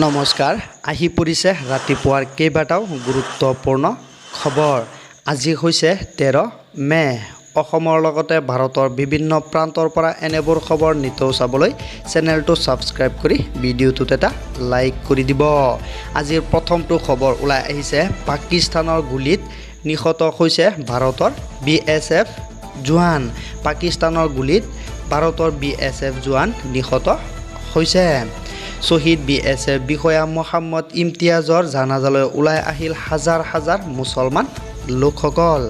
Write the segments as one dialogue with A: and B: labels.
A: নমস্কাৰ আহি পৰিছে ৰাতিপুৱাৰ কেইবাটাও গুৰুত্বপূৰ্ণ খবৰ আজি হৈছে 13 মে অসমৰ লগতে ভাৰতৰ বিভিন্ন প্ৰান্তৰ পৰা এনেবোৰ খবৰ নিতৌ চাবলৈ চেনেলটো সাবস্ক্ৰাইব কৰি ভিডিঅ'টোত এটা লাইক কৰি দিব আজিৰ প্ৰথমটো খবৰ ওলাই আহিছে পাকিস্তানৰ গুলিত নিহত হৈছে ভাৰতৰ BSF জোৱান পাকিস্তানৰ গুলিত ভাৰতৰ BSF জোৱান নিহত হৈছে শহীদ BSF বিষয়া মোহাম্মদ ইমতিয়াজৰ জানাজালৈ ওলাই আহিল হাজাৰ হাজাৰ মুছলমান লোকসকল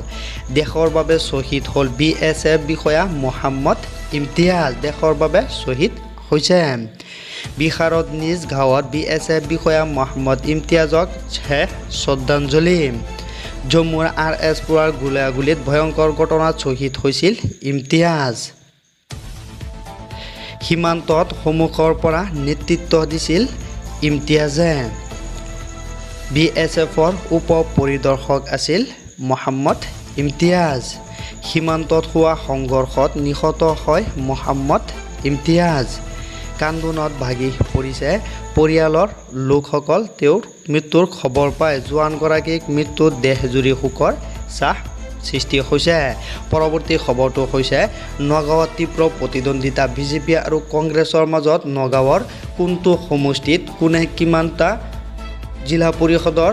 A: দেশৰ বাবে শহীদ হ'ল BSF বিষয়া মোহাম্মদ ইমতিয়াজ দেশৰ বাবে শহীদ হৈছে বিহাৰত নিজ গাঁৱত BSF বিষয়া মোহাম্মদ ইমতিয়াজক শ্ৰদ্ধাঞ্জলি জম্মুৰ RSপুৰৰ গুলিয়াগুলিত ভয়ংকৰ ঘটনাত শহীদ হৈছিল ইমতিয়াজ সীমান্তত সন্মুখৰ পৰা নেতৃত্ব দিছিল ইমতিয়াজে BSFৰ উপ পৰিদৰ্শক আছিল মোহাম্মদ ইমতিয়াজ সীমান্তত হোৱা সংঘৰ্ষত নিহত হয় মোহাম্মদ ইমতিয়াজ কান্দোনত ভাগি পৰিছে পৰিয়ালৰ লোকসকল তেওঁৰ মৃত্যুৰ খবৰ পাই জোৱানগৰাকীক মৃত্যুত দেশজুৰি শোকৰ ছাঁ সৃষ্টি হৈছে পৰৱৰ্তী খবৰটো হৈছে নগাঁৱত তীব্ৰ প্ৰতিদ্বন্দ্বিতা বিজেপি আৰু কংগ্ৰেছৰ মাজত নগাঁৱৰ কোনটো সমষ্টিত কোনে কিমানটা জিলা পৰিষদৰ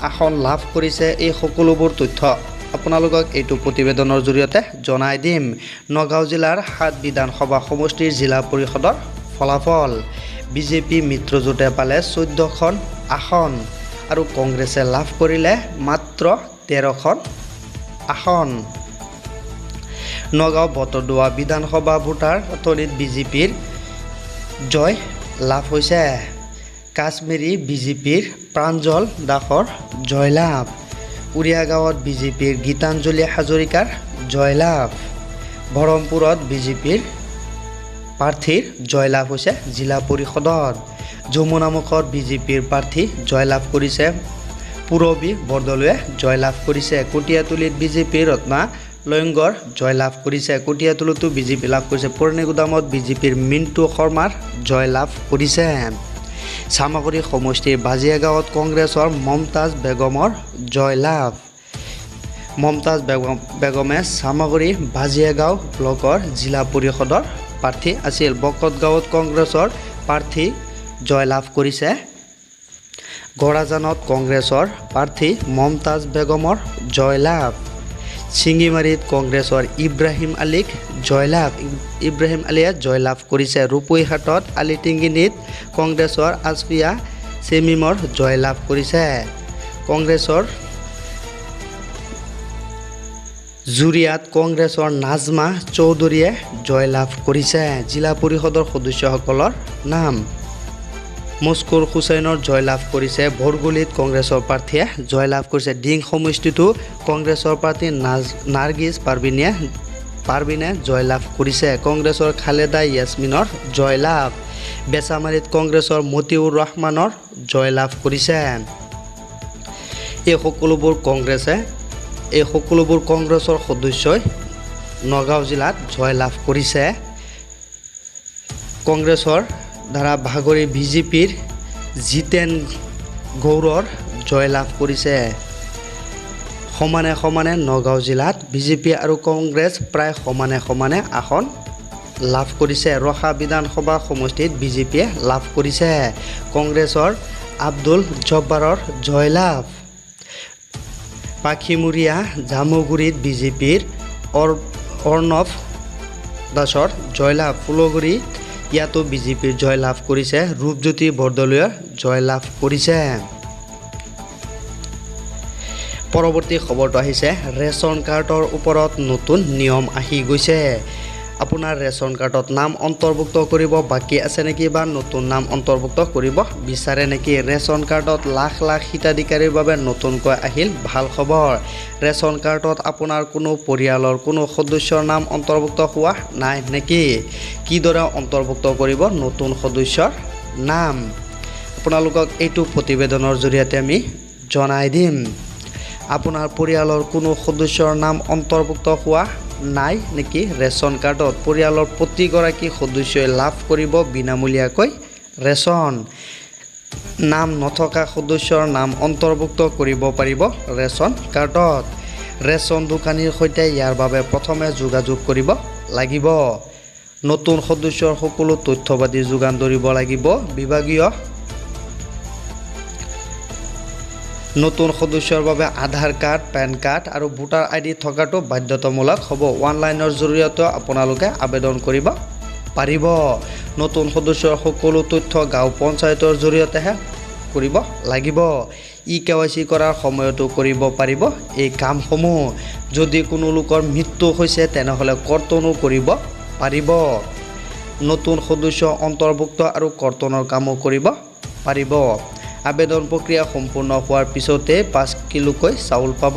A: আসন লাভ কৰিছে এই সকলোবোৰ তথ্য আপোনালোকক এইটো প্ৰতিবেদনৰ জৰিয়তে জনাই দিম নগাঁও জিলাৰ 7 বিধানসভা সমষ্টিৰ জিলা পৰিষদৰ ফলাফল বিজেপি মিত্ৰজোঁটে পালে 14খন আসন আৰু কংগ্ৰেছে লাভ কৰিলে মাত্ৰ 13খন আসন নগাঁও বটদ্ৰৱা বিধানসভা ভোটাৰ তলিত বিজেপিৰ জয় লাভ হৈছে কাশ্মীৰী বিজেপিৰ প্ৰাঞ্জল দাসৰ জয়লাভ উৰিয়াগাঁৱত বিজেপিৰ গীতাঞ্জলি হাজৰিকাৰ জয়লাভ বৰহমপুৰত বিজেপিৰ প্ৰাৰ্থীৰ জয়লাভ হৈছে জিলা পৰিষদত যমুনামুখত বিজেপিৰ প্ৰাৰ্থী জয়লাভ কৰিছে পুৰবী বৰদলৈয়ে জয়লাভ কৰিছে কটীয়াতলিত বিজেপিৰ ৰত্না লয়ংগৰ জয়লাভ কৰিছে কটীয়াতলিতো বিজেপি লাভ কৰিছে পুৰণিগুদামত বিজেপিৰ মিণ্টু শৰ্মাৰ জয়লাভ কৰিছে চামাগুৰি সমষ্টিৰ বাজিয়াগাঁৱত কংগ্ৰেছৰ মমতাজ বেগমৰ জয়লাভ মমতাজ বেগমে চামাগুৰি বাজিয়াগাঁও ব্লকৰ জিলা পৰিষদৰ প্ৰাৰ্থী আছিল বকতগাঁৱত কংগ্ৰেছৰ প্ৰাৰ্থী জয়লাভ কৰিছে গৰাজানত কংগ্ৰেছৰ প্ৰাৰ্থী মমতাজ বেগমৰ জয়লাভ চিঙিমাৰীত কংগ্ৰেছৰ ইব্ৰাহিম আলীক জয়লাভ ইব্ৰাহিম আলীয়ে জয়লাভ কৰিছে ৰূপৈহাটত আলিটিংগিনিত কংগ্ৰেছৰ আছফিয়া চেমিমৰ জয়লাভ কৰিছে কংগ্ৰেছৰ জুৰিয়াত কংগ্ৰেছৰ নাজমা চৌধুৰীয়ে জয়লাভ কৰিছে জিলা পৰিষদৰ সদস্যসকলৰ নাম মস্কুৰ হুছেইনৰ জয়লাভ কৰিছে বৰগুলিত কংগ্ৰেছৰ প্ৰাৰ্থীয়ে জয়লাভ কৰিছে ডিং সমষ্টিটো কংগ্ৰেছৰ প্ৰাৰ্থী নাৰ্গিছ পাৰবিনে জয়লাভ কৰিছে কংগ্ৰেছৰ খালেদা য়াছমিনৰ জয়লাভ বেচামাৰীত কংগ্ৰেছৰ মতিউৰ ৰহমানৰ জয়লাভ কৰিছে এই সকলোবোৰ কংগ্ৰেছৰ সদস্যই নগাঁও জিলাত জয়লাভ কৰিছে কংগ্ৰেছৰ দ্বাৰা ভাগৰি বিজেপিৰ জিতেন গৌৰৰ জয়লাভ কৰিছে সমানে সমানে নগাঁও জিলাত বিজেপি আৰু কংগ্ৰেছ প্ৰায় সমানে আসন লাভ কৰিছে ৰহা বিধানসভা সমষ্টিত বিজেপিয়ে লাভ কৰিছে কংগ্ৰেছৰ আব্দুল জব্বাৰৰ জয়লাভ পাখিমুৰীয়া জামুগুৰিত বিজেপিৰ অৰ্ণৱ দাসৰ জয়লাভ ফুলগুৰিত ইয়াতো বিজেপিৰ জয়লাভ কৰিছে ৰূপজ্যোতি বৰদলৈয়ে জয়লাভ কৰিছে পৰৱৰ্তী খবৰটো আহিছে ৰেচন কাৰ্ডৰ ওপৰত নতুন নিয়ম আহি গৈছে আপোনাৰ ৰেচন কাৰ্ডত নাম অন্তৰ্ভুক্ত কৰিব বাকী আছে নেকি বা নতুন নাম অন্তৰ্ভুক্ত কৰিব বিচাৰে নেকি ৰেচন কাৰ্ডত লাখ লাখ হিতাধিকাৰীৰ বাবে নতুনকৈ আহিল ভাল খবৰ ৰেচন কাৰ্ডত আপোনাৰ কোনো পৰিয়ালৰ কোনো সদস্যৰ নাম অন্তৰ্ভুক্ত হোৱা নাই নেকি কিদৰে অন্তৰ্ভুক্ত কৰিব নতুন সদস্যৰ নাম আপোনালোকক এইটো প্ৰতিবেদনৰ জৰিয়তে আমি জনাই দিম আপোনাৰ পৰিয়ালৰ কোনো সদস্যৰ নাম অন্তৰ্ভুক্ত হোৱা নাই নেকি ৰেচন কাৰ্ডত পৰিয়ালৰ প্ৰতিগৰাকী সদস্যই লাভ কৰিব বিনামূলীয়াকৈ ৰেচন নাম নথকা সদস্যৰ নাম অন্তৰ্ভুক্ত কৰিব পাৰিব ৰেচন কাৰ্ডত। ৰেচন দোকানীৰ সৈতে ইয়াৰ বাবে প্ৰথমে যোগাযোগ কৰিব লাগিব। নতুন সদস্যৰ সকলো তথ্যপাতি যোগান ধৰিব লাগিব বিভাগীয়। নতুন সদস্যৰ বাবে আধাৰ কাৰ্ড, পেন কাৰ্ড আৰু ভোটাৰ আইডি থকাটো বাধ্যতামূলক হ'ব। অনলাইনৰ জৰিয়তে আপোনালোকে আবেদন কৰিব পাৰিব। নতুন সদস্যৰ সকলো তথ্য গাঁও পঞ্চায়তৰ জৰিয়তেহে কৰিব লাগিব। KYC কৰাৰ সময়তো কৰিব পাৰিব এই কামসমূহ। যদি কোনো লোকৰ মৃত্যু হৈছে তেনেহ'লে কৰ্তনো কৰিব পাৰিব। নতুন সদস্য অন্তৰ্ভুক্ত আৰু কৰ্তনৰ কামো কৰিব পাৰিব। আবেদন প্ৰক্ৰিয়া সম্পূৰ্ণ হোৱাৰ পিছতে 5 কিলোকৈ চাউল পাব।